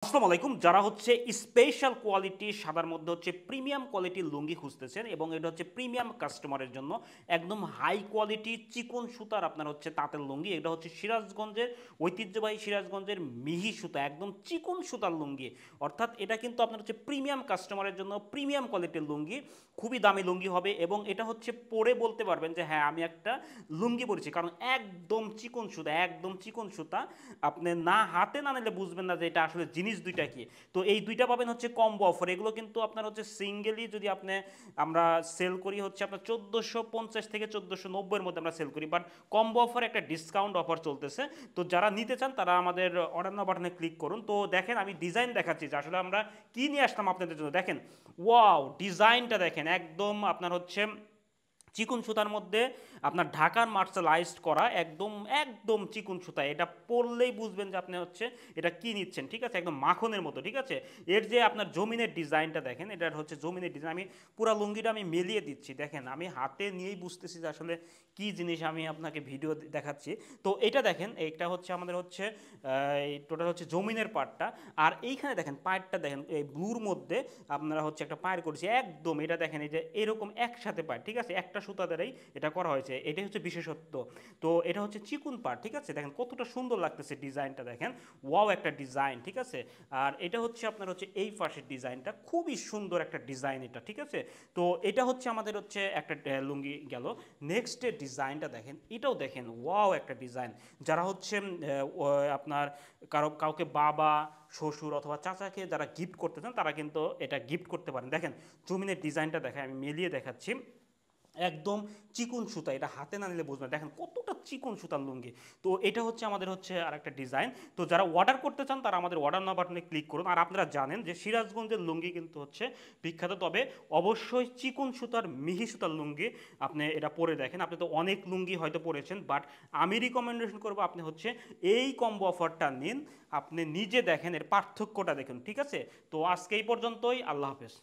আসসালামু আলাইকুম। যারা হচ্ছে স্পেশাল কোয়ালিটি সাদার মধ্যে হচ্ছে প্রিমিয়াম কোয়ালিটির লুঙ্গি খুঁজতেছেন এবং এটা হচ্ছে প্রিমিয়াম কাস্টমারের জন্য একদম হাই কোয়ালিটি চিকন সুতার আপনার হচ্ছে তাঁতের লুঙ্গি। এটা হচ্ছে সিরাজগঞ্জের ঐতিহ্যবাহী সিরাজগঞ্জের মিহি সুতা, একদম চিকন সুতার লুঙ্গি। অর্থাৎ এটা কিন্তু আপনার হচ্ছে প্রিমিয়াম কাস্টমারের জন্য প্রিমিয়াম কোয়ালিটির লুঙ্গি, খুবই দামি লুঙ্গি হবে এবং এটা হচ্ছে পরে বলতে পারবেন যে হ্যাঁ আমি একটা লুঙ্গি পরেছি, কারণ একদম চিকন সুতা, একদম চিকন সুতা। আপনি না হাতে না নিলে বুঝবেন না যে এটা আসলে জিনিস দুইটা কি। তো এই দুইটা পাবেন হচ্ছে কম্বো অফার। এগুলো কিন্তু আপনার হচ্ছে সিঙ্গেলি যদি আপনি আমরা সেল করি হচ্ছে আপনার 1450 থেকে 1490-এর মধ্যে আমরা সেল করি, বাট কম্বো অফার একটা ডিসকাউন্ট অফার চলতেছে। তো যারা নিতে চান তারা আমাদের অর্ডার নাও বাটনে ক্লিক করুন। তো দেখেন আমি ডিজাইন দেখাচ্ছি যে আসলে আমরা কি নিয়ে আসলাম আপনাদের জন্য। দেখেন, ওয়াও, ডিজাইনটা দেখেন, একদম আপনার হচ্ছে চিকন সুতার মধ্যে আপনার ঢাকার মার্শালাইজড করা, একদম একদম চিকন সুতা। এটা পরলেই বুঝবেন যে আপনি হচ্ছে এটা কি নিচ্ছেন, ঠিক আছে, একদম মাখনের মতো, ঠিক আছে। এর যে আপনার জমিনের ডিজাইনটা দেখেন, এটা হচ্ছে জমিনের ডিজাইন। আমি পুরা লুঙ্গিটা আমি মেলিয়ে দিচ্ছি, দেখেন আমি হাতে নিয়েই বুঝতেছি যে আসলে কি জিনিস আমি আপনাকে ভিডিও দেখাচ্ছি। তো এটা দেখেন, এটা হচ্ছে আমাদের হচ্ছে এই টোটাল হচ্ছে জমিনের পার্টটা। আর এইখানে দেখেন পায়েরটা দেখেন, এই ব্লুর মধ্যে আপনারা হচ্ছে একটা পায়ের করেছি একদম। এটা দেখেন, এই যে এরকম একসাথে পায়ের, ঠিক আছে, একটা সুতা দ্বারাই এটা করা হয়েছে, এটাই হচ্ছে বিশেষত্ব। তো এটা হচ্ছে চিকুন পাড়, ঠিক আছে, দেখেন কতটা সুন্দর লাগতেছে ডিজাইনটা, দেখেন ওয়াও একটা ডিজাইন, ঠিক আছে। আর এটা হচ্ছে আপনার হচ্ছে এই পাশের ডিজাইনটা খুবই সুন্দর একটা ডিজাইন এটা, ঠিক আছে। তো এটা হচ্ছে আমাদের হচ্ছে একটা লুঙ্গি গেল। নেক্সট ডিজাইনটা দেখেন, এটাও দেখেন ওয়াও একটা ডিজাইন। যারা হচ্ছে আপনার কাউকে বাবা, শ্বশুর অথবা চাচাকে যারা গিফট করতে চান তারা কিন্তু এটা গিফট করতে পারেন। দেখেন জমিনের ডিজাইনটা দেখেন, আমি মেলিয়ে দেখাচ্ছি, একদম চিকন সুতা। এটা হাতে না নিলে বুঝবেন, দেখেন কতটা চিকন সুতার লুঙ্গি। তো এটা হচ্ছে আমাদের হচ্ছে আর একটা ডিজাইন। তো যারা অর্ডার করতে চান তারা আমাদের অর্ডার নাও বাটনে ক্লিক করুন। আর আপনারা জানেন যে সিরাজগঞ্জের লুঙ্গি কিন্তু হচ্ছে বিখ্যাত, তবে অবশ্যই চিকন সুতার মিহি সুতার লুঙ্গি আপনি এটা পরে দেখেন। আপনি তো অনেক লুঙ্গি হয়তো পরেছেন, বাট আমি রিকমেন্ডেশন করবো আপনি হচ্ছে এই কম্বো অফারটা নিন, আপনি নিজে দেখেন এর পার্থক্যটা দেখেন, ঠিক আছে। তো আজকে এই পর্যন্তই, আল্লাহ হাফেজ।